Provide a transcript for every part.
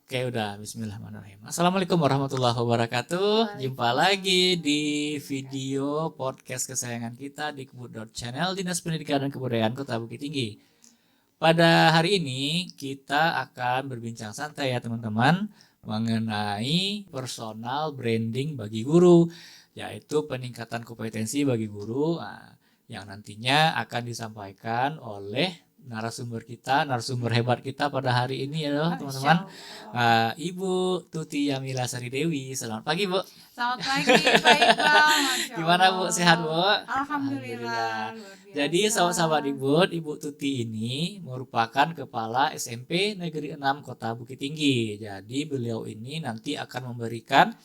Oke, udah. Bismillahirrahmanirrahim. Assalamualaikum warahmatullahi wabarakatuh. Jumpa lagi di video podcast kesayangan kita di Kebud.channel Dinas Pendidikan dan Kebudayaan Kota Bukit Tinggi. Pada hari ini kita akan berbincang santai ya teman-teman mengenai personal branding bagi guru, yaitu peningkatan kompetensi bagi guru yang nantinya akan disampaikan oleh narasumber hebat kita pada hari ini ya teman-teman. Ibu Tuti Yamila Sari Dewi. Selamat pagi, Bu. Selamat pagi, Pak Iqbal. Gimana, Bu? Sehat, Bu? Alhamdulillah. Jadi sahabat-sahabat Ibu Tuti ini merupakan kepala SMP Negeri 6 Kota Bukit Tinggi. Jadi beliau ini nanti akan memberikan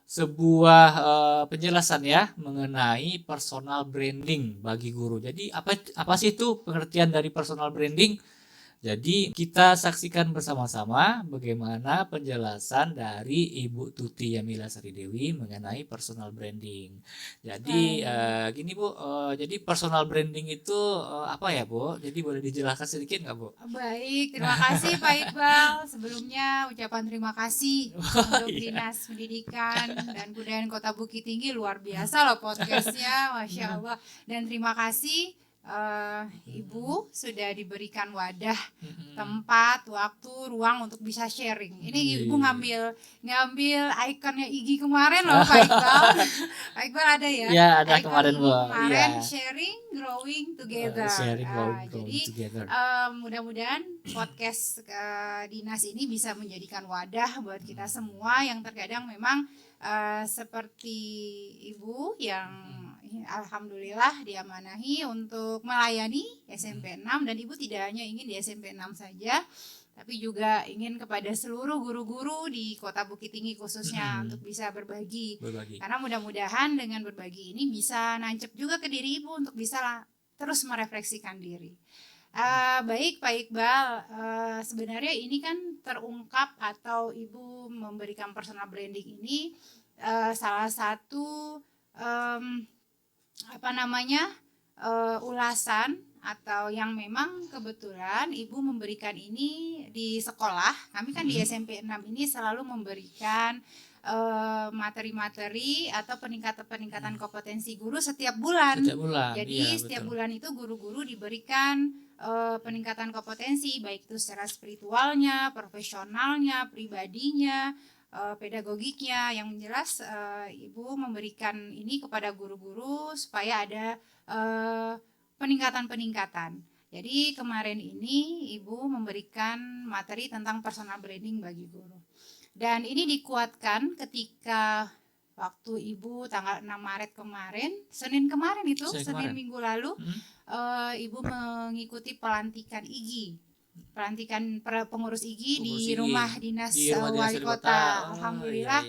sebuah penjelasan ya mengenai personal branding bagi guru. Jadi apa sih itu pengertian dari personal branding? Jadi kita saksikan bersama-sama bagaimana penjelasan dari Ibu Tuti Yamila Sari Dewi mengenai personal branding. Jadi gini Bu, jadi personal branding itu apa ya Bu? Jadi boleh dijelaskan sedikit nggak Bu? Baik, terima kasih Pak Iqbal. Sebelumnya ucapan terima kasih untuk Dinas Pendidikan dan Kebudayaan Kota Bukit Tinggi. Luar biasa loh podcastnya, Masya Allah. Dan terima kasih Ibu sudah diberikan wadah, tempat, waktu, ruang untuk bisa sharing. Ini Ibu ngambil ikonnya IG kemarin loh Pak Iqbal. Pak Iqbal ada ya? Ya, ada kemarin Bu. Kemarin sharing growing together. Jadi mudah-mudahan podcast dinas ini bisa menjadikan wadah buat kita semua yang terkadang memang seperti Ibu yang alhamdulillah diamanahi untuk melayani SMP 6, dan Ibu tidak hanya ingin di SMP 6 saja, tapi juga ingin kepada seluruh guru-guru di Kota Bukit Tinggi khususnya untuk bisa berbagi. Karena mudah-mudahan dengan berbagi ini bisa nancep juga ke diri Ibu untuk bisa terus merefleksikan diri. Baik Pak Iqbal, sebenarnya ini kan terungkap atau Ibu memberikan personal branding ini salah satu ulasan atau yang memang kebetulan Ibu memberikan ini di sekolah. Kami kan di SMP 6 ini selalu memberikan materi-materi atau peningkatan kompetensi guru setiap bulan. Jadi setiap bulan itu guru-guru diberikan peningkatan kompetensi, baik itu secara spiritualnya, profesionalnya, pribadinya, pedagogiknya. Yang jelas Ibu memberikan ini kepada guru-guru supaya ada peningkatan. Jadi kemarin ini Ibu memberikan materi tentang personal branding bagi guru. Dan ini dikuatkan ketika waktu Ibu tanggal 6 Maret kemarin, Senin Minggu lalu, Ibu mengikuti pelantikan IG. Pelantikan pengurus IG di rumah dinas wali kota. Alhamdulillah.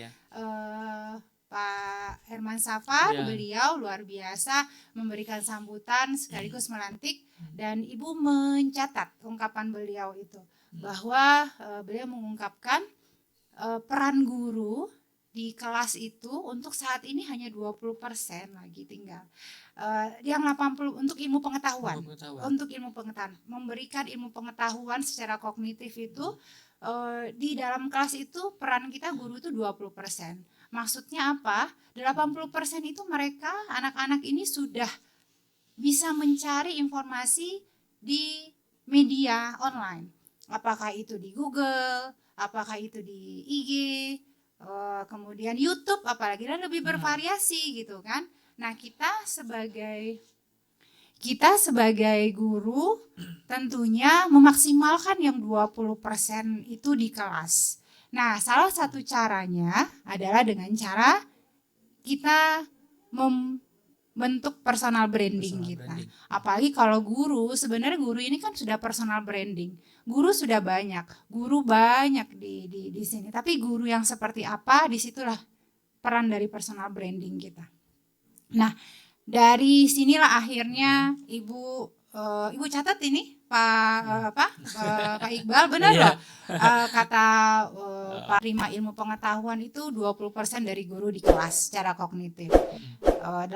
Pak Herman Safar, beliau luar biasa memberikan sambutan sekaligus melantik, dan Ibu mencatat ungkapan beliau itu bahwa beliau mengungkapkan peran guru di kelas itu untuk saat ini hanya 20% lagi tinggal. Yang 80 untuk ilmu pengetahuan. Untuk ilmu pengetahuan, memberikan ilmu pengetahuan secara kognitif itu di dalam kelas itu peran kita guru itu 20%. Maksudnya apa? 80% itu mereka anak-anak ini sudah bisa mencari informasi di media online. Apakah itu di Google, apakah itu di IG, kemudian YouTube, apalagi dan lebih bervariasi gitu kan. Nah, kita sebagai guru tentunya memaksimalkan yang 20% itu di kelas. Nah, salah satu caranya adalah dengan cara kita membentuk personal branding kita. Apalagi kalau sebenarnya guru ini kan sudah personal branding. Guru sudah banyak, di sini. Tapi guru yang seperti apa, disitulah peran dari personal branding kita. Nah, dari sinilah akhirnya Ibu catat ini Pak Iqbal, benar loh. Kata Pak Prima ilmu pengetahuan itu 20% dari guru di kelas secara kognitif. 80%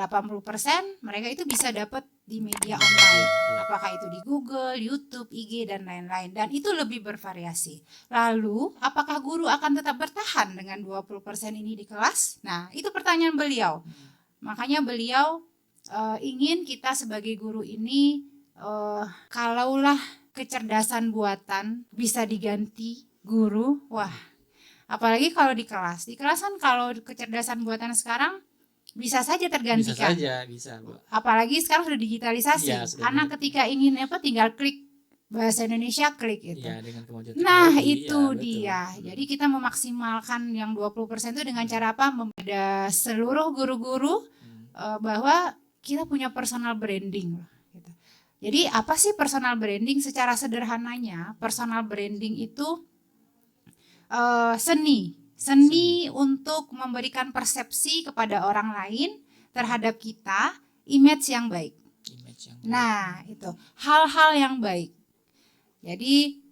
mereka itu bisa dapat di media online. Iya. Apakah itu di Google, YouTube, IG, dan lain-lain. Dan itu lebih bervariasi. Lalu, apakah guru akan tetap bertahan dengan 20% ini di kelas? Nah, itu pertanyaan beliau. Makanya beliau ingin kita sebagai guru ini, kalaulah kecerdasan buatan bisa diganti guru, wah, apalagi kalau di kelas. Di kelas kan kalau kecerdasan buatan sekarang bisa saja Bisa tergantikan. saja, bisa Bu. Apalagi sekarang sudah digitalisasi. Iya, sudah Anak ketika ingin tinggal klik bahasa Indonesia, klik itu. Iya, dengan kemajuan Nah, teknologi, itu ya, betul. dia. Jadi kita memaksimalkan yang 20% itu dengan cara apa? Pada seluruh guru-guru bahwa kita punya personal branding loh, gitu. Jadi apa sih personal branding? Secara sederhananya, personal branding itu seni untuk memberikan persepsi kepada orang lain terhadap kita, image yang baik. Image yang Nah, itu hal-hal yang baik. Jadi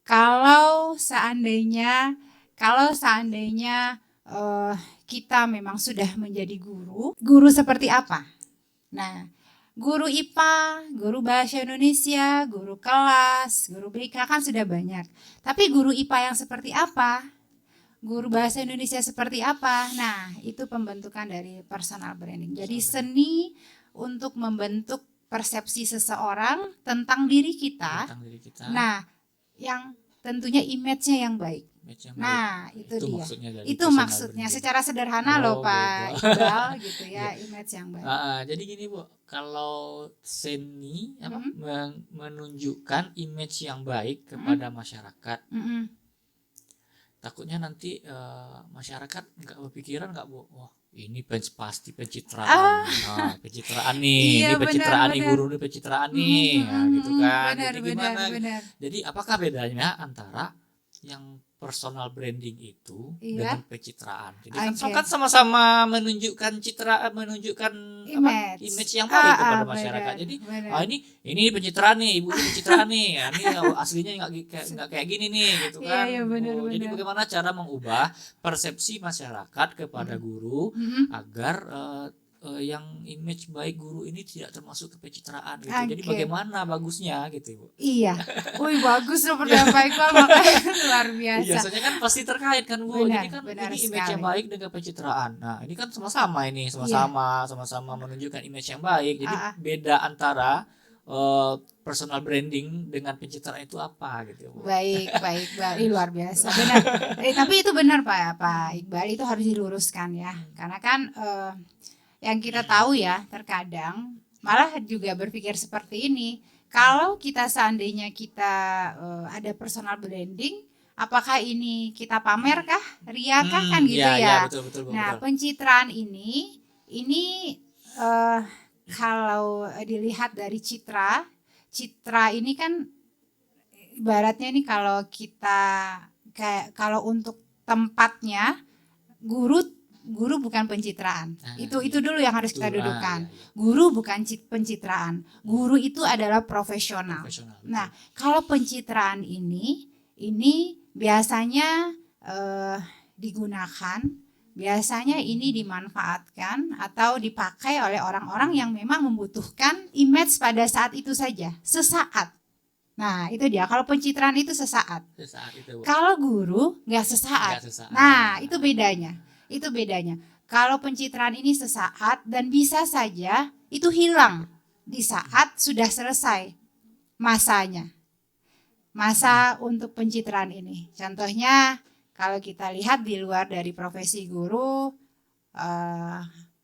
kalau seandainya kita memang sudah menjadi guru seperti apa? Nah, guru IPA, guru bahasa Indonesia, guru kelas, guru BK kan sudah banyak. Tapi guru IPA yang seperti apa? Guru bahasa Indonesia seperti apa? Nah, itu pembentukan dari personal branding. Jadi seni untuk membentuk persepsi seseorang tentang diri kita. Nah, yang tentunya image-nya yang baik. Nah, itu dia. Itu maksudnya secara sederhana loh Pak Iqbal gitu ya, image yang baik. Jadi gini Bu, kalau seni menunjukkan image yang baik kepada masyarakat, takutnya nanti masyarakat nggak berpikiran nggak Bu, wah ini pasti pencitraan, pencitraan nih, Iya, ini pencitraan nih, benar. guru ini pencitraan nih, nah, gitu kan. Benar, Jadi gimana? benar. Jadi apakah bedanya antara yang personal branding itu dengan pencitraan? Jadi kan sama-sama menunjukkan image yang baik kepada masyarakat. Jadi ini pencitraan nih, ibu ini pencitraan nih, ya, ini aslinya nggak kayak gini nih, gitu kan. Benar. Jadi bagaimana cara mengubah persepsi masyarakat kepada guru agar yang image baik guru ini tidak termasuk ke pencitraan gitu. Jadi bagaimana bagusnya gitu Ibu? Iya. Wih, bagus loh pertanyaan Pak Iqbal, makanya luar biasa. Iya, soalnya kan pasti terkait kan Bu. Jadi kan ini image yang baik dengan pencitraan. Nah, ini kan sama-sama menunjukkan image yang baik. Jadi beda antara personal branding dengan pencitraan itu apa gitu Bu. Baik Iqbal, luar biasa. Benar. Tapi itu benar Pak Iqbal, itu harus diluruskan ya. Karena kan yang kita tahu ya, terkadang malah juga berpikir seperti ini. Kalau kita seandainya kita ada personal branding, apakah ini kita pamer kah, ria kah, kan gitu ya. Betul, nah, pencitraan ini kalau dilihat dari citra ini kan ibaratnya ini kalau untuk tempatnya guru bukan pencitraan. Itu dulu yang harus kita dudukkan. Guru bukan pencitraan. Guru itu adalah profesional. Nah, kalau pencitraan ini biasanya digunakan, biasanya ini dimanfaatkan atau dipakai oleh orang-orang yang memang membutuhkan image pada saat itu saja, sesaat. Nah, itu dia. Kalau pencitraan itu sesaat. Kalau guru nggak sesaat. Nah, itu bedanya. Kalau pencitraan ini sesaat dan bisa saja itu hilang di saat sudah selesai masanya. Masa untuk pencitraan ini. Contohnya kalau kita lihat di luar dari profesi guru,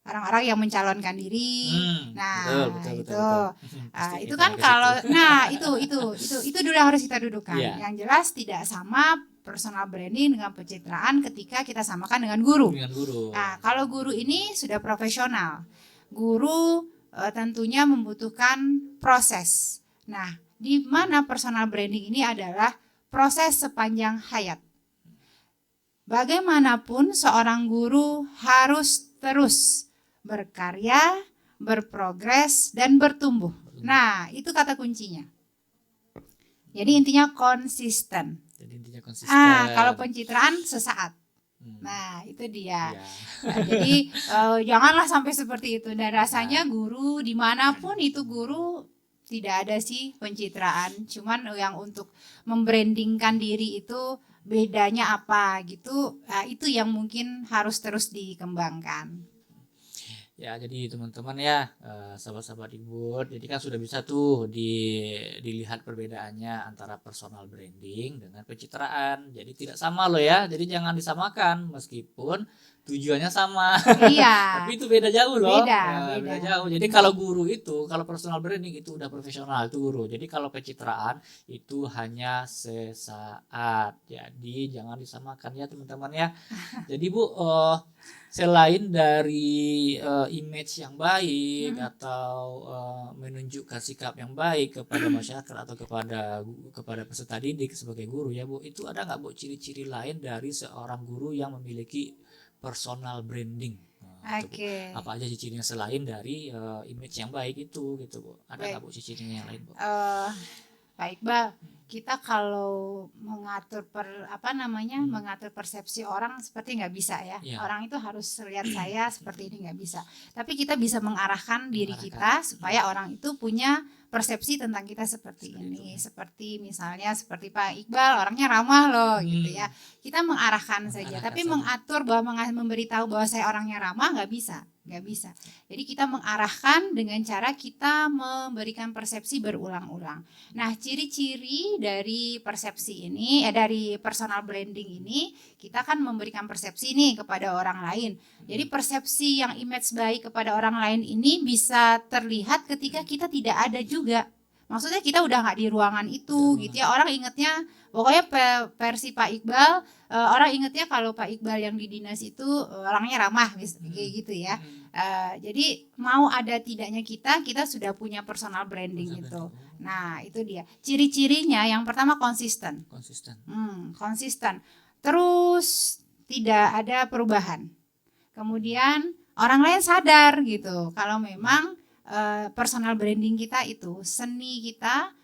orang-orang yang mencalonkan diri. Betul. Itu kan kalau itu dulu yang harus kita dudukkan. Yang jelas tidak sama personal branding dengan pencitraan ketika kita samakan dengan guru. Nah, kalau guru ini sudah profesional. Guru tentunya membutuhkan proses. Nah, di mana personal branding ini adalah proses sepanjang hayat. Bagaimanapun seorang guru harus terus berkarya, berprogres, dan bertumbuh. Nah, itu kata kuncinya. Jadi intinya konsisten. Kalau pencitraan sesaat. Nah, itu dia. Ya. Jadi janganlah sampai seperti itu. Dan rasanya guru dimanapun itu guru tidak ada sih pencitraan. Cuman yang untuk membrandingkan diri itu bedanya apa gitu. Nah, itu yang mungkin harus terus dikembangkan. Ya, jadi teman-teman ya, sahabat-sahabat Ibu, jadi kan sudah bisa tuh dilihat perbedaannya antara personal branding dengan pencitraan. Jadi tidak sama loh ya. Jadi jangan disamakan meskipun tujuannya sama. Iya. Tapi itu beda jauh loh. Beda. Beda jauh. Jadi kalau guru itu, kalau personal branding itu udah profesional itu guru. Jadi kalau pencitraan itu hanya sesaat. Jadi jangan disamakan ya teman-teman ya. Jadi Bu, selain dari image yang baik atau menunjukkan sikap yang baik kepada masyarakat atau kepada peserta didik sebagai guru ya Bu, itu ada nggak Bu ciri-ciri lain dari seorang guru yang memiliki personal branding? Oke. Apa aja cirinya selain dari image yang baik itu gitu Bu? Ada nggak Bu cirinya yang lain Bu? Pak Iqbal, kita kalau mengatur mengatur persepsi orang seperti nggak bisa ya. Orang itu harus lihat saya seperti ini nggak bisa. Tapi kita bisa mengarahkan diri kita supaya orang itu punya persepsi tentang kita seperti ini. Seperti misalnya seperti Pak Iqbal orangnya ramah loh gitu ya. Kita mengarahkan saja. Tapi mengatur bahwa memberitahu bahwa saya orangnya ramah nggak bisa. Jadi kita mengarahkan dengan cara kita memberikan persepsi berulang-ulang. Nah, ciri-ciri dari persepsi ini, dari personal branding ini, kita kan memberikan persepsi nih kepada orang lain. Jadi persepsi yang image baik kepada orang lain ini bisa terlihat ketika kita tidak ada juga. Maksudnya kita udah nggak di ruangan itu gitu ya. Orang ingetnya pokoknya versi Pak Iqbal, orang ingetnya kalau Pak Iqbal yang di dinas itu orangnya ramah kayak gitu ya. Jadi mau ada tidaknya kita sudah punya personal branding itu. Nah, itu dia. Ciri-cirinya yang pertama konsisten. Konsisten. Terus tidak ada perubahan. Kemudian orang lain sadar gitu kalau memang personal branding kita itu seni kita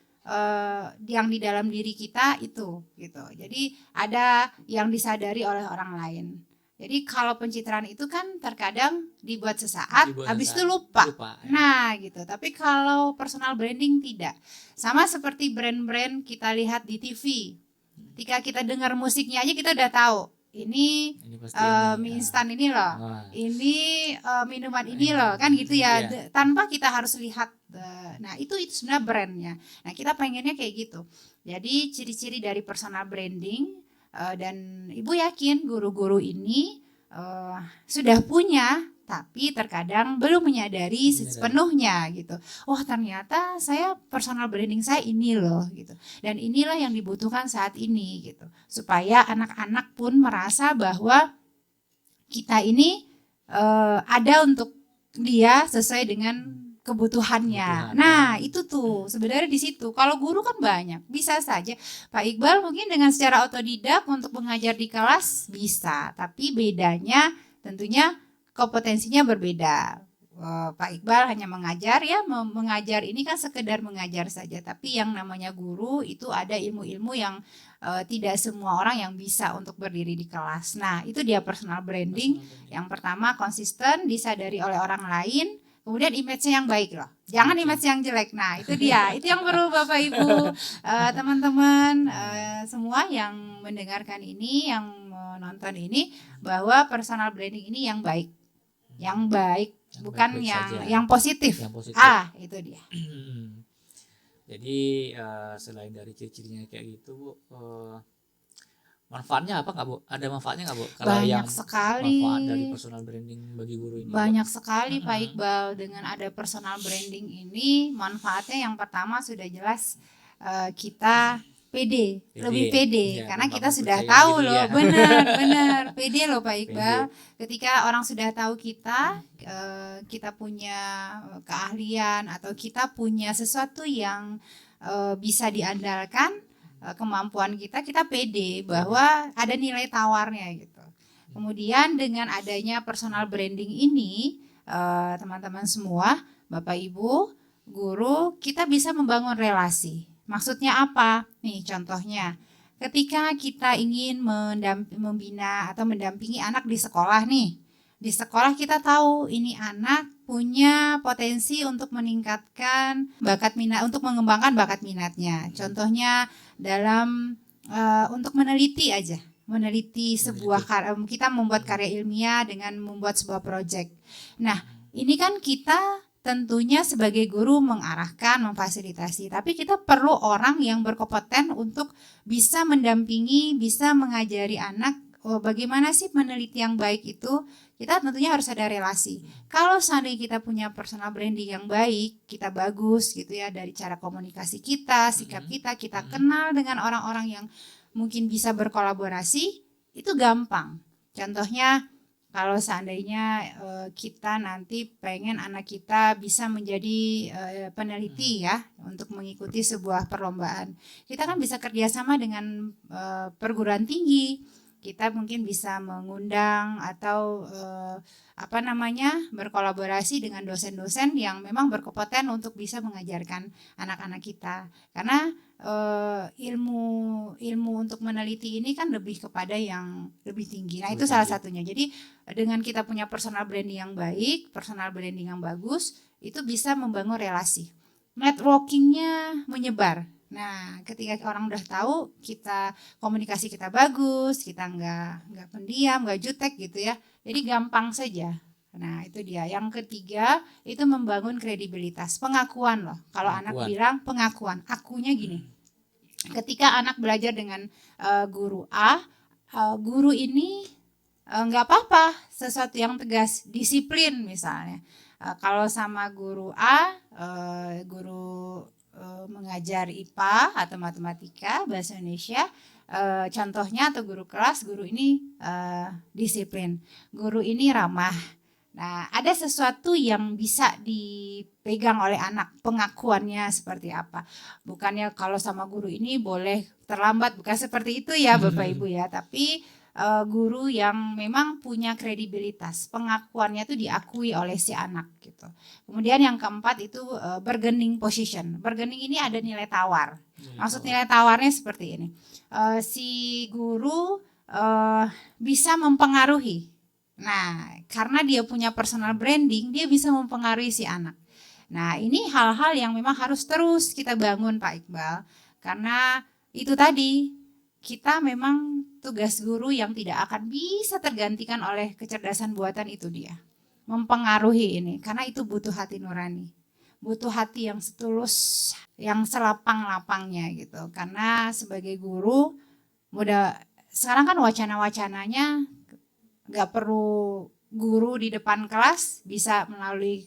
yang di dalam diri kita itu gitu. Jadi ada yang disadari oleh orang lain. Jadi kalau pencitraan itu kan terkadang dibuat sesaat, habis itu lupa. Nah gitu. Tapi kalau personal branding tidak. Sama seperti brand-brand kita lihat di TV. Ketika kita dengar musiknya aja kita udah tahu. Ini mie instan ini loh, ini minuman ini loh, kan gitu ya. Tanpa kita harus lihat. Nah itu sebenarnya brandnya. Nah kita pengennya kayak gitu. Jadi ciri-ciri dari personal branding dan Ibu yakin guru-guru ini sudah punya, tapi terkadang belum menyadari sepenuhnya gitu. Wah ternyata saya personal branding saya ini loh gitu. Dan inilah yang dibutuhkan saat ini gitu. Supaya anak-anak pun merasa bahwa kita ini ada untuk dia sesuai dengan kebutuhannya. Nah itu tuh sebenarnya di situ. Kalau guru kan banyak, bisa saja Pak Iqbal mungkin dengan secara otodidak untuk mengajar di kelas bisa. Tapi bedanya tentunya kompetensinya berbeda. Pak Iqbal hanya mengajar ya, mengajar ini kan sekedar mengajar saja. Tapi yang namanya guru itu ada ilmu-ilmu yang tidak semua orang yang bisa untuk berdiri di kelas. Nah itu dia personal branding. Yang pertama konsisten, disadari oleh orang lain. Kemudian image-nya yang baik loh. Jangan image yang jelek. Nah itu dia. Itu yang perlu Bapak Ibu, teman-teman semua yang mendengarkan ini, yang menonton ini, bahwa personal branding ini yang baik. Yang baik, bukan yang positif. Itu dia. Jadi selain dari ciri-cirinya kayak gitu Bu, manfaatnya apa nggak Bu? Ada manfaatnya nggak Bu? Kalau banyak yang sekali. Manfaat dari personal branding bagi guru ini. Banyak sekali Pak Iqbal. Dengan ada personal branding ini, manfaatnya yang pertama sudah jelas kita pede, lebih pede ya, karena kita sudah tahu loh, benar pede loh Pak Iqbal. Ketika orang sudah tahu kita punya keahlian atau kita punya sesuatu yang bisa diandalkan, kemampuan kita pede bahwa ada nilai tawarnya gitu. Kemudian dengan adanya personal branding ini, teman-teman semua, Bapak Ibu, guru, kita bisa membangun relasi. Maksudnya apa? Nih contohnya, ketika kita ingin membina atau mendampingi anak di sekolah nih. Di sekolah kita tahu ini anak punya potensi untuk meningkatkan bakat minat, untuk mengembangkan bakat minatnya. Contohnya dalam untuk meneliti aja. Meneliti sebuah kita membuat karya ilmiah dengan membuat sebuah proyek. Nah, ini kan kita tentunya sebagai guru mengarahkan, memfasilitasi, tapi kita perlu orang yang berkompeten untuk bisa mendampingi, bisa mengajari anak bagaimana sih meneliti yang baik itu. Kita tentunya harus ada relasi. Kalau seandainya kita punya personal branding yang baik, kita bagus gitu ya, dari cara komunikasi kita, sikap kita kenal dengan orang-orang yang mungkin bisa berkolaborasi, itu gampang. Contohnya kalau seandainya kita nanti pengen anak kita bisa menjadi peneliti ya, untuk mengikuti sebuah perlombaan, kita kan bisa kerjasama dengan perguruan tinggi. Kita mungkin bisa mengundang atau berkolaborasi dengan dosen-dosen yang memang berkompeten untuk bisa mengajarkan anak-anak kita. Karena ilmu untuk meneliti ini kan lebih kepada yang lebih tinggi. Nah, itu salah satunya. Jadi dengan kita punya personal branding yang baik, personal branding yang bagus, itu bisa membangun relasi. Networkingnya menyebar. Nah, ketika orang udah tahu kita komunikasi kita bagus, kita nggak pendiam, nggak jutek gitu ya, jadi gampang saja. Nah, itu dia. Yang ketiga itu membangun kredibilitas, pengakuan loh. Kalau anak bilang pengakuan, akunya gini. Ketika anak belajar dengan guru A, guru ini nggak apa-apa, sesuatu yang tegas, disiplin misalnya. Kalau sama guru A, guru mengajar IPA atau matematika, bahasa Indonesia, contohnya atau guru kelas, guru ini disiplin, guru ini ramah. Nah, ada sesuatu yang bisa dipegang oleh anak, pengakuannya seperti apa. Bukannya kalau sama guru ini boleh terlambat, bukan seperti itu ya Bapak Ibu ya, tapi guru yang memang punya kredibilitas, pengakuannya itu diakui oleh si anak gitu. Kemudian yang keempat itu bargaining position. Bargaining ini ada nilai tawar. Maksud nilai tawarnya seperti ini. Si guru bisa mempengaruhi. Nah, karena dia punya personal branding, dia bisa mempengaruhi si anak. Nah, ini hal-hal yang memang harus terus kita bangun Pak Iqbal. Karena itu tadi, kita memang tugas guru yang tidak akan bisa tergantikan oleh kecerdasan buatan, itu dia. Mempengaruhi ini, karena itu butuh hati nurani. Butuh hati yang setulus, yang selapang-lapangnya gitu. Karena sebagai guru, sekarang kan wacana-wacananya gak perlu guru di depan kelas, bisa melalui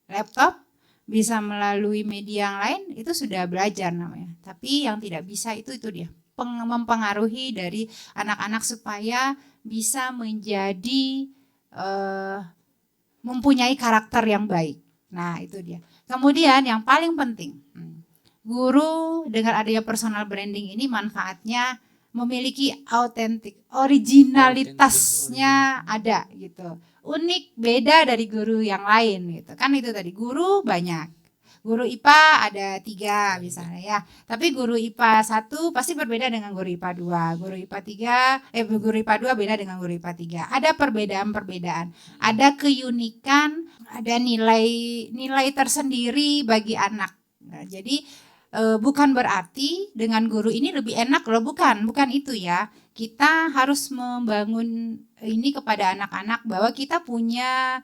laptop, bisa melalui media yang lain, itu sudah belajar namanya. Tapi yang tidak bisa itu dia. Mempengaruhi dari anak-anak supaya bisa menjadi mempunyai karakter yang baik. Nah, itu dia. Kemudian yang paling penting, guru dengan adanya personal branding ini manfaatnya memiliki originalitasnya ada gitu. Unik, beda dari guru yang lain gitu. Kan itu tadi, guru banyak. Guru IPA ada 3 misalnya ya. Tapi guru IPA 1 pasti berbeda dengan guru IPA 2. Guru IPA 3, guru IPA 2 beda dengan guru IPA 3. Ada perbedaan-perbedaan. Ada keunikan, ada nilai tersendiri bagi anak. Nah, jadi bukan berarti dengan guru ini lebih enak loh, bukan itu ya. Kita harus membangun ini kepada anak-anak bahwa kita punya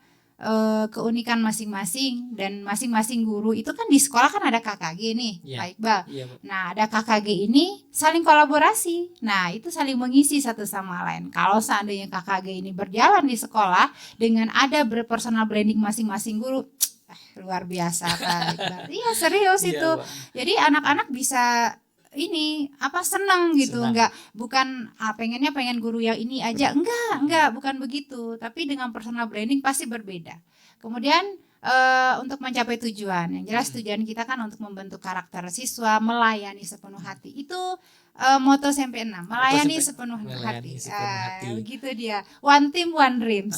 keunikan masing-masing, dan masing-masing guru itu kan di sekolah kan ada KKG nih, Pak Iqbal. Nah, ada KKG ini saling kolaborasi. Nah, itu saling mengisi satu sama lain. Kalau seandainya KKG ini berjalan di sekolah dengan ada personal branding masing-masing guru, luar biasa Pak Iqbal. Iya, serius itu. Jadi anak-anak bisa senang gitu. Enggak, bukan pengen guru yang ini aja, enggak, bukan begitu. Tapi dengan personal branding pasti berbeda. Kemudian untuk mencapai tujuan, yang jelas tujuan kita kan untuk membentuk karakter siswa, melayani sepenuh hati. Itu moto SMP 6, melayani SMP, sepenuh melayani hati. sepenuh hati. Begitu dia. One team, one dreams.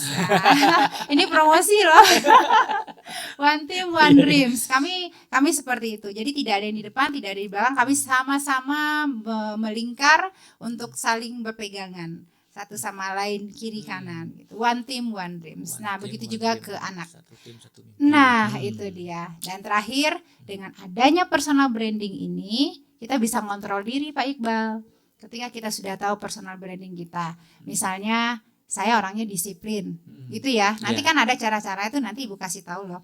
Ini promosi loh. One team, one dreams. Kami seperti itu. Jadi tidak ada yang di depan, tidak ada di belakang. Kami sama-sama melingkar untuk saling berpegangan satu sama lain, kiri kanan. Gitu. One team, one dreams. Nah, begitu juga ke anak. Satu tim, satu mimpi. Nah, itu dia. Dan terakhir, dengan adanya personal branding ini, kita bisa ngontrol diri, Pak Iqbal. Ketika kita sudah tahu personal branding kita, misalnya saya orangnya disiplin, gitu ya. Nanti kan ada cara-cara itu, nanti Ibu kasih tahu loh.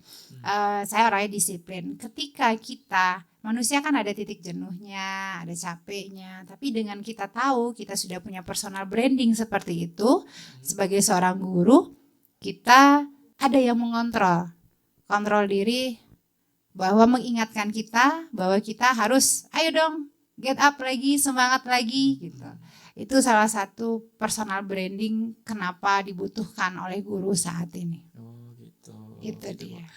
Saya orangnya disiplin. Ketika kita, manusia kan ada titik jenuhnya, ada capeknya. Tapi dengan kita tahu, kita sudah punya personal branding seperti itu, sebagai seorang guru, kita ada yang mengontrol. Kontrol diri, bahwa mengingatkan kita bahwa kita harus ayo dong get up lagi, semangat lagi gitu. Itu salah satu personal branding kenapa dibutuhkan oleh guru saat ini. Oh gitu. Itu gitu, dia.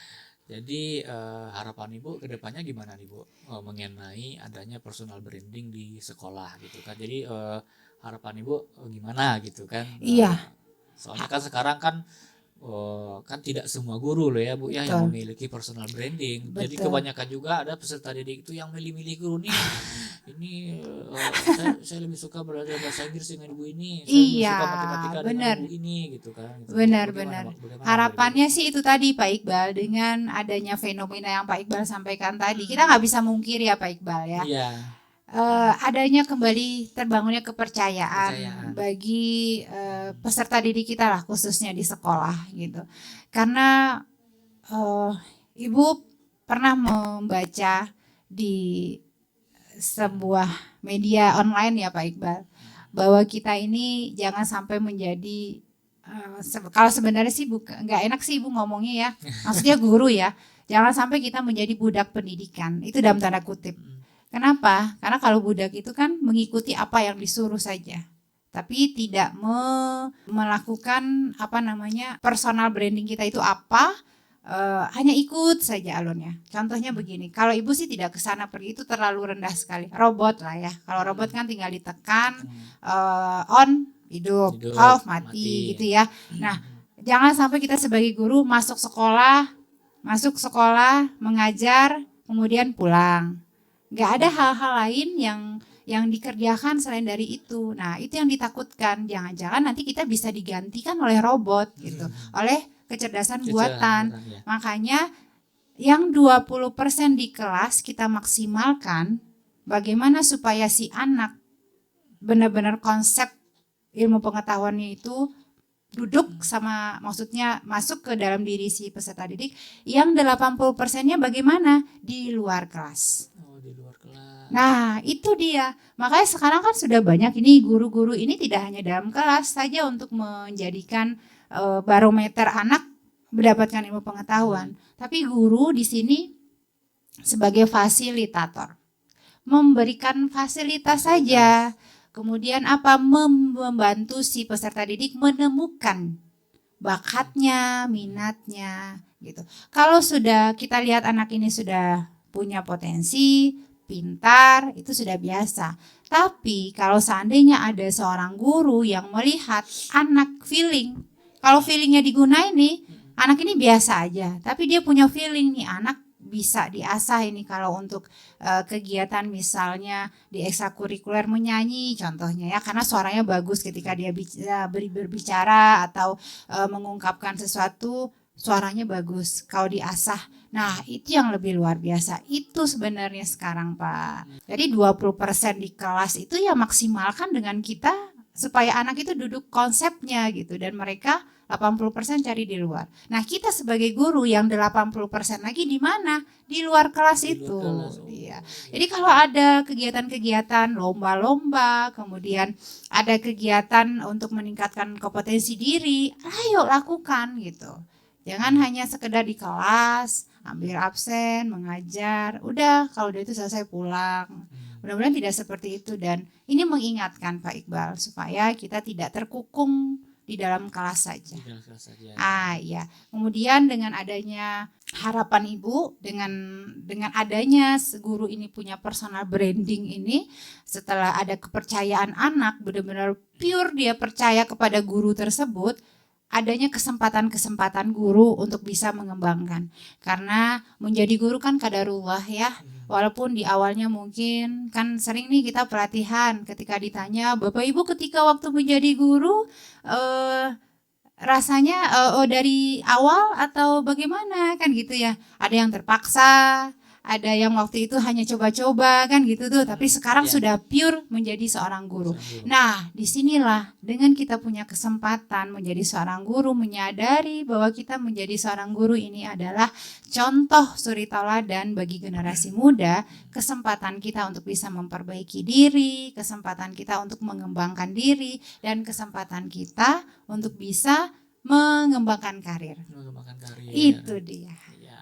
Jadi harapan Ibu kedepannya gimana nih Bu mengenai adanya personal branding di sekolah gitu kan. Jadi harapan Ibu gimana gitu kan. Iya. Soalnya kan sekarang kan kan tidak semua guru loh ya Bu ya yang memiliki personal branding. Jadi kebanyakan juga ada peserta didik itu yang milih-milih guru nih. Ini saya lebih suka belajar bahasa Inggris dengan ibu ini. Saya lebih suka matematika dengan ibu ini gitu kan. Gitu. Benar. Harapannya sih itu tadi Pak Iqbal, dengan adanya fenomena yang Pak Iqbal sampaikan tadi, kita nggak bisa mungkiri ya Pak Iqbal ya. Iya. Adanya kembali terbangunnya kepercayaan bagi peserta didik kita lah, khususnya di sekolah gitu. Karena Ibu pernah membaca di sebuah media online ya Pak Iqbal, bahwa kita ini jangan sampai menjadi kalau sebenarnya sih nggak enak sih Ibu ngomongnya ya, maksudnya guru ya, jangan sampai kita menjadi budak pendidikan, itu dalam tanda kutip. Kenapa? Karena kalau budak itu kan mengikuti apa yang disuruh saja, tapi tidak melakukan personal branding kita itu apa, hanya ikut saja alurnya. Contohnya begini, kalau Ibu sih tidak ke sana pergi, itu terlalu rendah sekali. Robot lah ya. Kalau robot kan tinggal ditekan, on hidup, off mati gitu ya. Nah, jangan sampai kita sebagai guru masuk sekolah mengajar, kemudian pulang. Nggak ada hal-hal lain yang dikerjakan selain dari itu. Nah, itu yang ditakutkan. Jangan-jangan nanti kita bisa digantikan oleh robot gitu, oleh kecerdasan buatan. Ya. Makanya yang 20% di kelas kita maksimalkan bagaimana supaya si anak benar-benar konsep ilmu pengetahuannya itu duduk sama, maksudnya masuk ke dalam diri si peserta didik. Yang 80%-nya bagaimana? Di luar kelas. Nah, itu dia. Makanya sekarang kan sudah banyak ini guru-guru ini tidak hanya dalam kelas saja untuk menjadikan barometer anak mendapatkan ilmu pengetahuan, tapi guru di sini sebagai fasilitator, memberikan fasilitas saja. Kemudian membantu si peserta didik menemukan bakatnya, minatnya gitu. Kalau sudah kita lihat anak ini sudah punya potensi, pintar, itu sudah biasa. Tapi kalau seandainya ada seorang guru yang melihat anak feeling, kalau feelingnya digunain nih, anak ini biasa aja, tapi dia punya feeling nih, anak bisa diasah ini kalau untuk kegiatan misalnya di ekstrakurikuler menyanyi contohnya ya, karena suaranya bagus ketika dia berbicara atau mengungkapkan sesuatu, suaranya bagus kalau diasah. Nah, itu yang lebih luar biasa. Itu sebenarnya sekarang, Pak. Jadi 20% di kelas itu ya maksimalkan dengan kita supaya anak itu duduk konsepnya gitu, dan mereka 80% cari di luar. Nah, kita sebagai guru yang 80% lagi di mana? Di luar kelas itu. Iya. Jadi kalau ada kegiatan-kegiatan lomba-lomba, kemudian ada kegiatan untuk meningkatkan kompetensi diri, ayo lakukan gitu. Jangan hanya sekedar di kelas, ambil absen, mengajar, udah kalau udah itu selesai pulang. Mudah-mudahan tidak seperti itu, dan ini mengingatkan Pak Iqbal supaya kita tidak terkukung di dalam kelas saja. Di dalam kelas saja. Ya. Kemudian dengan adanya harapan Ibu, dengan adanya guru ini punya personal branding ini, setelah ada kepercayaan anak, benar-benar pure dia percaya kepada guru tersebut, adanya kesempatan-kesempatan guru untuk bisa mengembangkan. Karena menjadi guru kan qadarullah ya. Walaupun di awalnya mungkin kan sering nih kita pelatihan ketika ditanya, Bapak Ibu ketika waktu menjadi guru rasanya dari awal atau bagaimana kan gitu ya. Ada yang terpaksa, ada yang waktu itu hanya coba-coba kan gitu tuh, tapi sekarang sudah pure menjadi seorang guru. Nah, disinilah dengan kita punya kesempatan menjadi seorang guru, menyadari bahwa kita menjadi seorang guru ini adalah contoh suri tauladan bagi generasi muda, kesempatan kita untuk bisa memperbaiki diri, kesempatan kita untuk mengembangkan diri, dan kesempatan kita untuk bisa mengembangkan karir. Itu dia.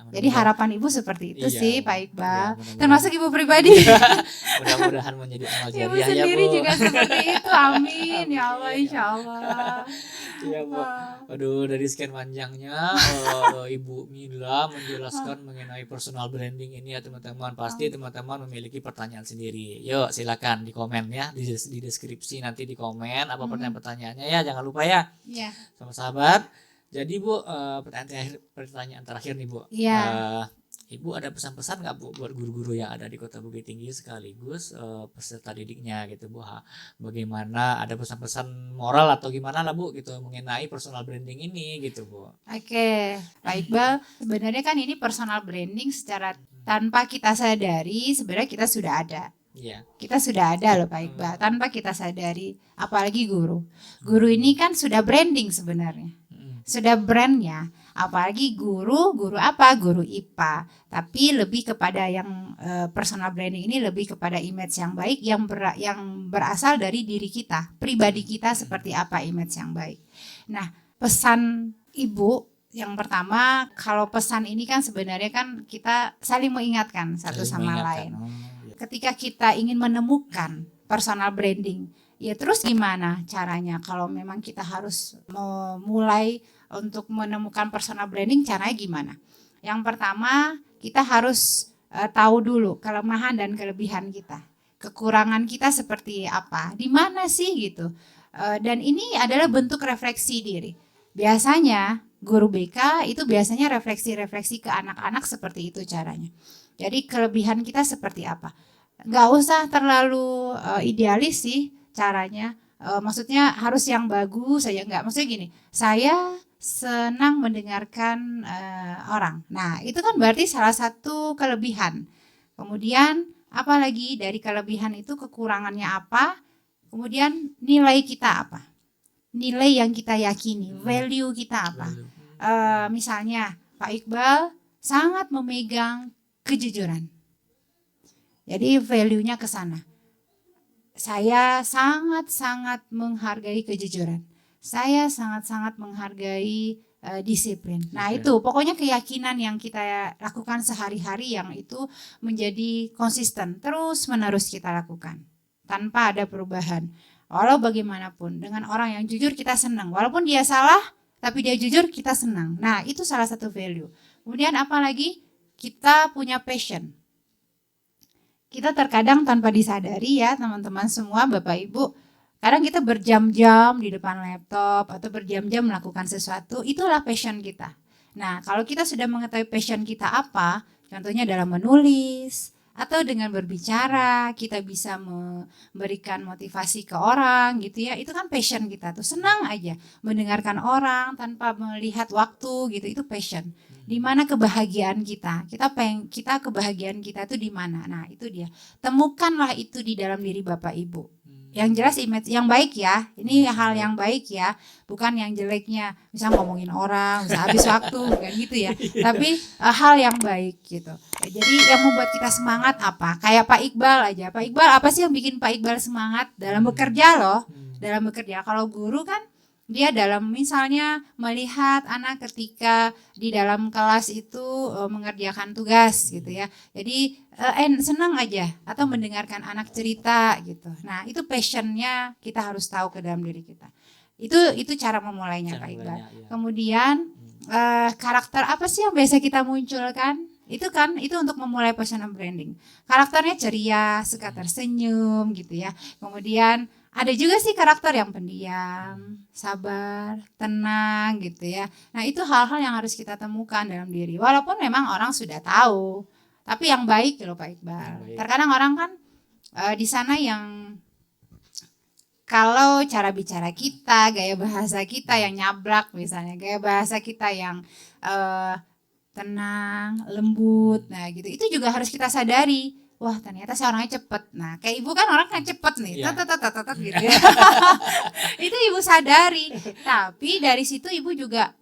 Jadi harapan Ibu seperti itu sih Pak Iqbal, termasuk Ibu pribadi. Mudah-mudahan menjadi amal jariah Ibu ya, sendiri Bu. juga seperti itu, amin ya Allah, insya Allah. Iya, Bu. Aduh, dari sekian panjangnya Ibu Mila menjelaskan mengenai personal branding ini ya teman-teman. Pasti teman-teman memiliki pertanyaan sendiri. Yuk silakan di komen ya, di deskripsi nanti di komen apa pertanyaan-pertanyaannya ya, jangan lupa ya. Iya. Sama sahabat. Jadi Bu, pertanyaan terakhir nih Bu. Iya. Ibu ada pesan-pesan nggak Bu buat guru-guru yang ada di Kota Bukit Tinggi sekaligus peserta didiknya gitu Bu? Bagaimana, ada pesan-pesan moral atau gimana lah Bu gitu mengenai personal branding ini gitu Bu? Oke, Pak Iqbal, sebenarnya kan ini personal branding secara tanpa kita sadari sebenarnya kita sudah ada. Iya. Kita sudah ada loh Pak Iqbal, tanpa kita sadari, apalagi guru. Guru ini kan sudah branding sebenarnya. Sudah brandnya, apalagi guru apa? Guru IPA. Tapi lebih kepada yang personal branding ini lebih kepada image yang baik yang berasal dari diri kita, pribadi kita seperti apa image yang baik. Nah, pesan Ibu yang pertama, kalau pesan ini kan sebenarnya kan kita saling mengingatkan satu sama lain. Ketika kita ingin menemukan personal branding, ya terus gimana caranya kalau memang kita harus memulai untuk menemukan personal branding, caranya gimana? Yang pertama, kita harus tahu dulu kelemahan dan kelebihan kita. Kekurangan kita seperti apa? Di mana sih gitu? Dan ini adalah bentuk refleksi diri. Biasanya guru BK itu biasanya refleksi-refleksi ke anak-anak seperti itu caranya. Jadi kelebihan kita seperti apa? Nggak usah terlalu idealis sih caranya. Maksudnya harus yang bagus saja, nggak. Maksudnya gini, saya senang mendengarkan orang. Nah, itu kan berarti salah satu kelebihan. Kemudian apalagi dari kelebihan itu kekurangannya apa? Kemudian nilai kita apa? Nilai yang kita yakini, value kita apa? Misalnya Pak Iqbal sangat memegang kejujuran. Jadi value-nya ke sana. Saya sangat-sangat menghargai kejujuran. Saya sangat-sangat menghargai disiplin. Nah itu pokoknya keyakinan yang kita lakukan sehari-hari yang itu menjadi konsisten terus menerus kita lakukan tanpa ada perubahan. Walau bagaimanapun dengan orang yang jujur kita senang. Walaupun dia salah tapi dia jujur kita senang. Nah itu salah satu value. Kemudian apalagi kita punya passion. Kita terkadang tanpa disadari ya teman-teman semua Bapak Ibu, kadang kita berjam-jam di depan laptop atau berjam-jam melakukan sesuatu, itulah passion kita. Nah, kalau kita sudah mengetahui passion kita apa, contohnya dalam menulis atau dengan berbicara, kita bisa memberikan motivasi ke orang gitu ya. Itu kan passion kita tuh, senang aja mendengarkan orang tanpa melihat waktu gitu, itu passion. Di mana kebahagiaan kita? Kita kebahagiaan kita itu di mana? Nah, itu dia. Temukanlah itu di dalam diri Bapak Ibu. Yang jelas image yang baik ya. Ini hal yang baik ya, bukan yang jeleknya. Misal ngomongin orang, misal habis waktu, bukan gitu ya. Tapi hal yang baik gitu. Jadi yang membuat kita semangat apa? Kayak Pak Iqbal aja. Pak Iqbal apa sih yang bikin Pak Iqbal semangat dalam bekerja loh? Dalam bekerja. Kalau guru kan dia dalam misalnya melihat anak ketika di dalam kelas itu mengerjakan tugas gitu ya. Jadi senang aja atau mendengarkan anak cerita gitu. Nah itu passionnya kita harus tahu ke dalam diri kita. Itu cara memulainya, Pak Iqbal. Ya. Kemudian karakter apa sih yang biasa kita munculkan? Itu untuk memulai personal branding. Karakternya ceria, suka tersenyum gitu ya. Kemudian ada juga sih karakter yang pendiam, sabar, tenang gitu ya. Nah, itu hal-hal yang harus kita temukan dalam diri. Walaupun memang orang sudah tahu, tapi yang baik loh Pak Iqbal. Terkadang orang kan di sana yang kalau cara bicara kita, gaya bahasa kita yang nyablak misalnya, gaya bahasa kita yang tenang, lembut, nah gitu. Itu juga harus kita sadari. Wah, ternyata saya orangnya cepet. Nah, kayak ibu kan orangnya cepet nih, gitu ya. Itu ibu sadari. Tapi dari situ ibu juga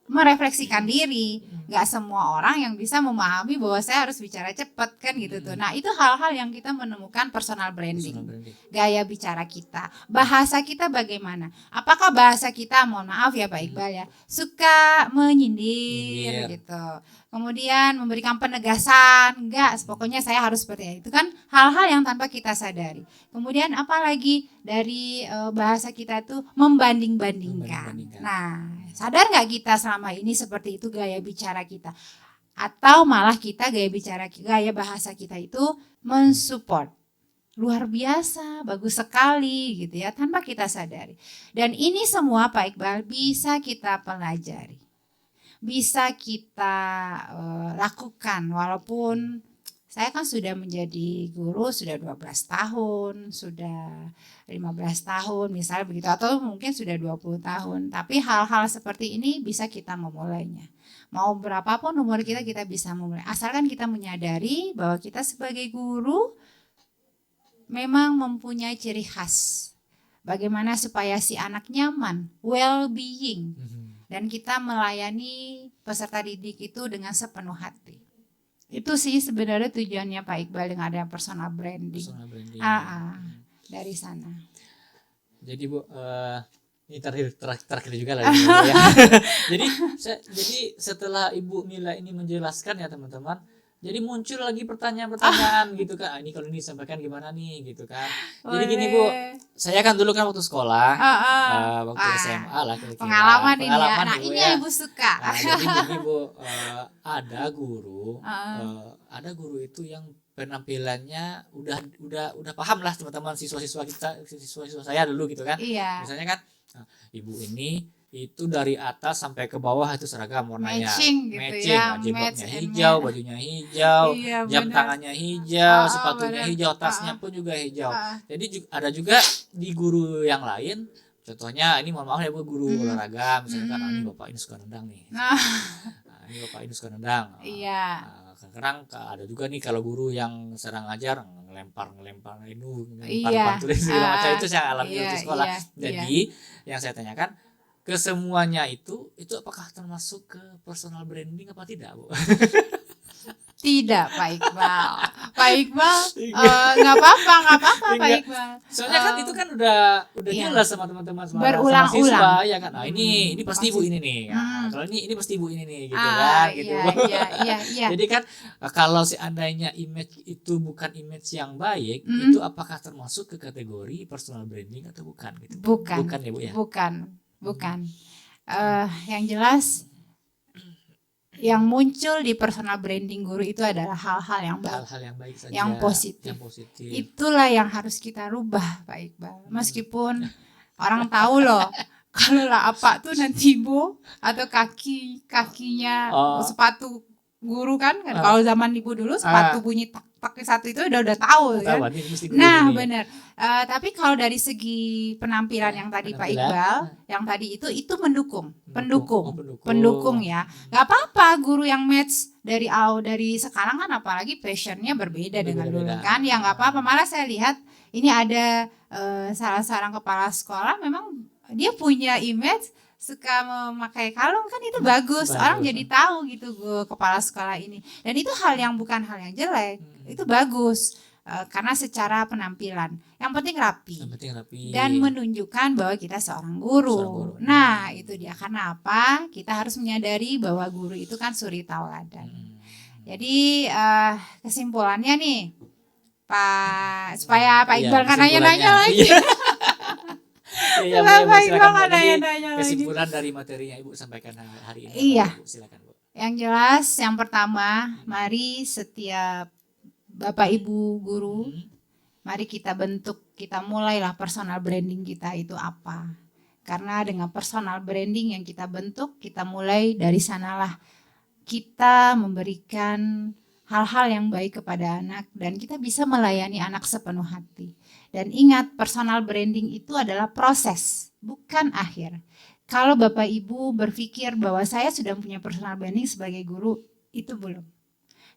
merefleksikan diri. Gak semua orang yang bisa memahami bahwa saya harus bicara cepat kan gitu tuh. Nah, itu hal-hal yang kita menemukan personal branding. Gaya bicara kita, bahasa kita bagaimana? Apakah bahasa kita, mohon maaf ya Pak Iqbal ya, suka menyindir gitu. Kemudian memberikan penegasan, enggak, pokoknya saya harus seperti itu kan hal-hal yang tanpa kita sadari. Kemudian apalagi dari bahasa kita itu membanding-bandingkan. Nah, sadar nggak kita selama ini seperti itu gaya bicara kita? Atau malah kita gaya bahasa kita itu mensupport. Luar biasa, bagus sekali gitu ya, tanpa kita sadari. Dan ini semua Pak Iqbal bisa kita pelajari. Bisa kita lakukan walaupun saya kan sudah menjadi guru sudah 12 tahun, sudah 15 tahun misalnya begitu, atau mungkin sudah 20 tahun. Tapi hal-hal seperti ini bisa kita memulainya. Mau berapapun umur kita bisa memulai. Asalkan kita menyadari bahwa kita sebagai guru memang mempunyai ciri khas. Bagaimana supaya si anak nyaman, well-being. Dan kita melayani peserta didik itu dengan sepenuh hati. Itu sih sebenarnya tujuannya Pak Iqbal dengan ada personal branding. Dari sana. Jadi Bu, ini terakhir juga lah. Ya. jadi setelah Ibu Mila ini menjelaskan ya teman-teman, jadi muncul lagi pertanyaan-pertanyaan gitu kan. Ini kalau ini disampaikan gimana nih gitu kan. Jadi gini Bu, saya kan dulu kan waktu sekolah, waktu SMA lah kira-kira. Pengalaman ini ya. Nah ini ya. Ibu suka. Jadi gini Bu, ada guru itu yang penampilannya udah paham lah teman-teman siswa-siswa saya dulu gitu kan. Iya. Misalnya kan ibu ini itu dari atas sampai ke bawah itu seragam warnanya matching, jilbabnya hijau, bajunya hijau, jam tangannya hijau, sepatunya hijau, tasnya pun juga hijau. Jadi ada juga di guru yang lain, contohnya ini mohon maaf ya Bu, guru olahraga misalkan ini Bapak ini suka nendang nih. Ini Bapak ini suka nendang. Iya. Kadang ada juga nih kalau guru yang sedang ngajar ngelempar pantulan segala macam, itu saya alami di sekolah. Jadi yang saya tanyakan ke semuanya itu apakah termasuk ke personal branding apa tidak Bu? Tidak Pak Iqbal. Pak Iqbal nggak apa-apa Pak Iqbal. Soalnya kan itu kan udah jelas sama teman-teman berulang-ulang siswa ya kan. Nah, ini pasti Ibu ini nih. Nah, kalau ini pasti Ibu ini nih gitu kan gitu. Iya. Jadi kan kalau seandainya image itu bukan image yang baik, itu apakah termasuk ke kategori personal branding atau bukan gitu? Bukan ya Bu ya. Bukan. Yang jelas yang muncul di personal branding guru itu adalah hal-hal yang baik saja, yang positif. Itulah yang harus kita rubah Pak Iqbal. Meskipun orang tahu loh kalau lah apa tuh nanti Bu atau kakinya sepatu guru kan kalau zaman Ibu dulu sepatu bunyi pakai satu itu udah tahu kan. Nah benar. Tapi kalau dari segi penampilan yang tadi Pak Iqbal, yang tadi itu pendukung ya. Gak apa-apa guru yang match dari sekarang kan, apalagi passionnya berbeda dengan dulu kan. Ya gak apa-apa. Malah saya lihat ini ada salah seorang kepala sekolah memang dia punya image suka memakai kalung kan, itu bagus. Orang jadi tahu gitu kepala sekolah ini, dan itu bukan hal yang jelek, itu bagus karena secara penampilan yang penting rapi dan menunjukkan bahwa kita seorang guru. Nah itu dia, karena apa, kita harus menyadari bahwa guru itu kan suri tauladan. Jadi kesimpulannya nih Pak, supaya Pak Iqbal kan nanya-nanya lagi. Iya, Bu, ya, Bu, Bapak Iqbal silakan Bu. nggak Jadi nanya-nanya lagi. kesimpulan dari materi yang Ibu sampaikan hari ini Iya, apa, Bu? Silakan, Bu. yang jelas yang pertama, mari setiap Bapak Ibu guru, Hmm. mari kita bentuk, kita mulailah personal branding kita itu apa. Karena dengan personal branding yang kita bentuk, kita mulai dari sanalah kita memberikan hal-hal yang baik kepada anak dan kita bisa melayani anak sepenuh hati. Dan ingat, personal branding itu adalah proses, bukan akhir. Kalau Bapak Ibu berpikir bahwa saya sudah punya personal branding sebagai guru, itu belum.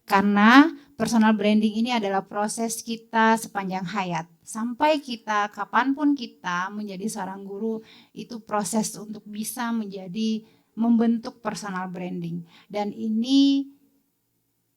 Karena personal branding ini adalah proses kita sepanjang hayat. Sampai kita, kapanpun kita menjadi seorang guru, itu proses untuk bisa menjadi membentuk personal branding. Dan ini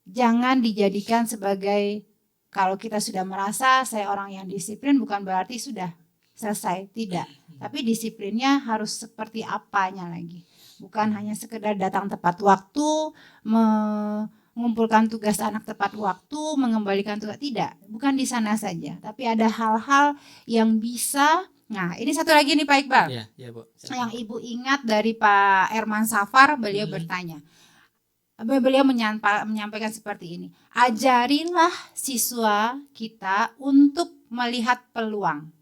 jangan dijadikan sebagai, kalau kita sudah merasa saya orang yang disiplin bukan berarti sudah selesai, tidak. Tapi disiplinnya harus seperti apanya lagi. Bukan hanya sekedar datang tepat waktu, mengumpulkan tugas anak tepat waktu, mengembalikan tugas, tidak. Bukan di sana saja, tapi ada hal-hal yang bisa. Nah, ini satu lagi nih Pak Iqbal. Iya, iya, Bu. Silakan. Yang Ibu ingat dari Pak Herman Safar, beliau bertanya. Beliau menyampaikan seperti ini. Ajarilah siswa kita untuk melihat peluang.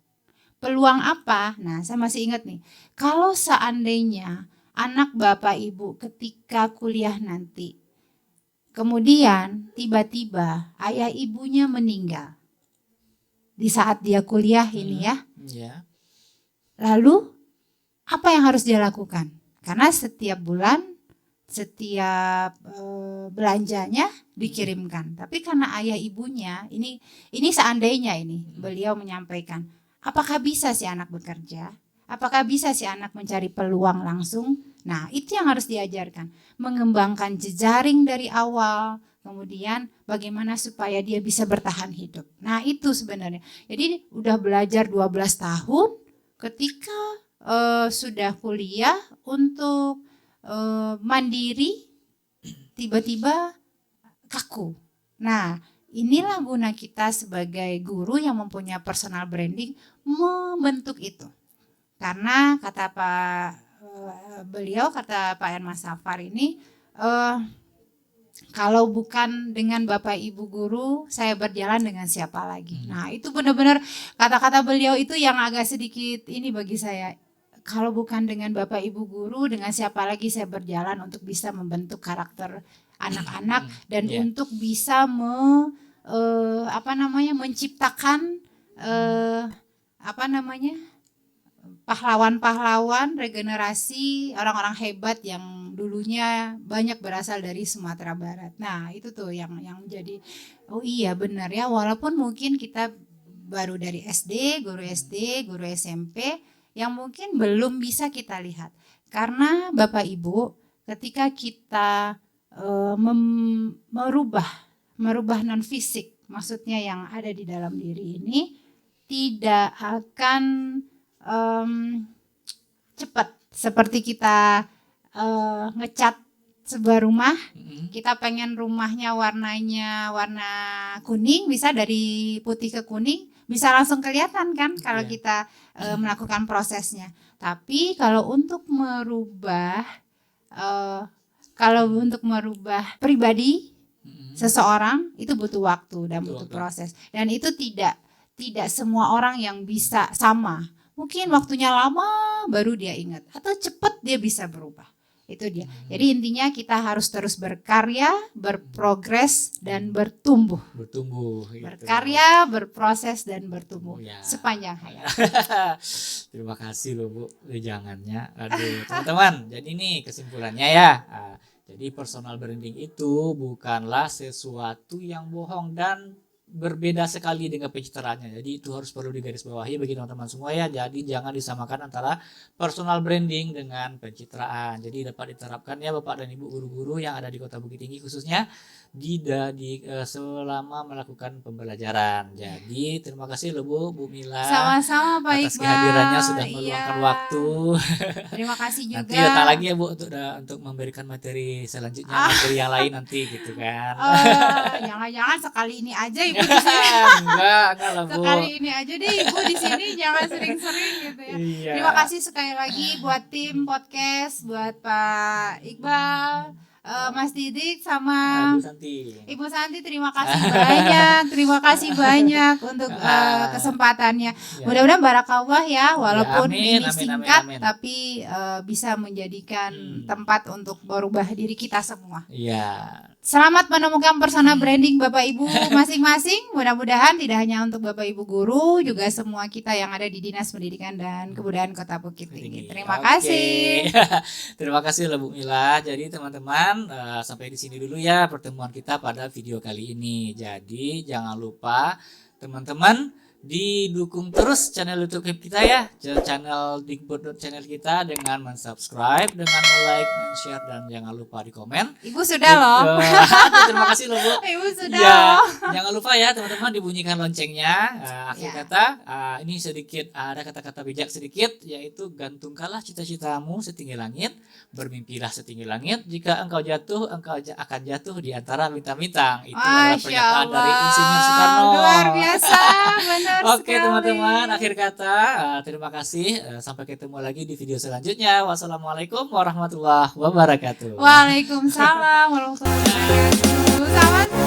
Peluang apa? Nah, saya masih ingat nih. Kalau seandainya anak Bapak Ibu ketika kuliah nanti, kemudian tiba-tiba ayah ibunya meninggal di saat dia kuliah ini ya. Iya. Lalu apa yang harus dia lakukan? Karena setiap bulan, setiap belanjanya dikirimkan. Tapi karena ayah ibunya, ini seandainya ini beliau menyampaikan, apakah bisa si anak bekerja? Apakah bisa si anak mencari peluang langsung? Nah, itu yang harus diajarkan. Mengembangkan jejaring dari awal, kemudian bagaimana supaya dia bisa bertahan hidup. Nah, itu sebenarnya. Jadi udah belajar 12 tahun, ketika sudah kuliah untuk mandiri, tiba-tiba kaku. Nah, inilah guna kita sebagai guru yang mempunyai personal branding, membentuk itu. Karena kata kata Pak Herman Safar ini, kalau bukan dengan Bapak Ibu guru, saya berjalan dengan siapa lagi. Nah, itu benar-benar kata-kata beliau itu yang agak sedikit ini bagi saya. Kalau bukan dengan Bapak Ibu guru, dengan siapa lagi saya berjalan untuk bisa membentuk karakter anak-anak dan untuk bisa menciptakan pahlawan-pahlawan regenerasi orang-orang hebat yang dulunya banyak berasal dari Sumatera Barat. Nah, itu tuh yang jadi, oh iya benar ya, walaupun mungkin kita baru dari SD, guru SMP yang mungkin belum bisa kita lihat. Karena Bapak Ibu, ketika kita merubah non fisik, maksudnya yang ada di dalam diri ini, tidak akan cepat. Seperti kita ngecat sebuah rumah, kita pengen rumahnya warnanya warna kuning, bisa dari putih ke kuning, bisa langsung kelihatan kan kalau kita melakukan prosesnya. Tapi kalau untuk merubah pribadi seseorang, itu butuh waktu dan butuh proses. Dan itu tidak semua orang yang bisa sama. Mungkin waktunya lama baru dia ingat, atau cepat dia bisa berubah. Itu dia. Jadi intinya kita harus terus berkarya, berprogres dan bertumbuh. Gitu. Berkarya, berproses dan bertumbuh sepanjang hayat. Terima kasih loh Bu, jangannya. Aduh, teman-teman. Jadi nih kesimpulannya ya. Jadi personal branding itu bukanlah sesuatu yang bohong dan berbeda sekali dengan pencitraannya. Jadi itu harus perlu digarisbawahi bagi teman-teman semua ya. Jadi jangan disamakan antara personal branding dengan pencitraan. Jadi dapat diterapkan ya Bapak dan Ibu guru-guru yang ada di Kota Bukit Tinggi, khususnya selama melakukan pembelajaran. Jadi terima kasih loh Bu Mila. Sama-sama Pak Iqbal. Atas kehadirannya sudah meluangkan waktu. Terima kasih juga. Nanti datang lagi ya Bu untuk memberikan materi selanjutnya, materi yang lain nanti gitu kan. Jangan-jangan sekali ini aja Ibu. Enggak lah Bu. Sekali ini aja deh Ibu di sini, jangan sering-sering gitu ya. Iya. Terima kasih sekali lagi buat tim podcast, buat Pak Iqbal, Mas Didik sama Bu Santi. Ibu Santi, terima kasih banyak. Terima kasih banyak untuk kesempatannya. Ya. Mudah-mudahan barakallah ya, walaupun amin, ini amin, singkat amin. tapi bisa menjadikan tempat untuk merubah diri kita semua. Iya. Selamat menemukan persona branding Bapak Ibu masing-masing. Mudah-mudahan tidak hanya untuk Bapak Ibu guru, juga semua kita yang ada di Dinas Pendidikan dan Kebudayaan Kota Bukit Tinggi. Terima Oke. kasih. Terima kasih lah Bu Mila. Jadi teman-teman sampai di sini dulu ya pertemuan kita pada video kali ini. Jadi jangan lupa teman-teman didukung terus channel YouTube kita ya, channel Digbud channel kita dengan mensubscribe, dengan like, share dan jangan lupa di komen. Ibu sudah loh. Terima kasih loh Bu. Ibu sudah Ya, loh. jangan lupa ya teman-teman dibunyikan loncengnya. Akhir Ya. kata ini sedikit ada kata-kata bijak sedikit, yaitu gantungkanlah cita-citamu setinggi langit, bermimpilah setinggi langit. Jika engkau jatuh, engkau akan jatuh di antara bintang-bintang. Itu adalah Masya pernyataan dari Allah. Insinyur Soekarno. Luar biasa, benar Oke sekali. teman-teman, akhir kata terima kasih. Sampai ketemu lagi di video selanjutnya. Wassalamualaikum warahmatullahi wabarakatuh. Waalaikumsalam warahmatullahi wabarakatuh. Selamat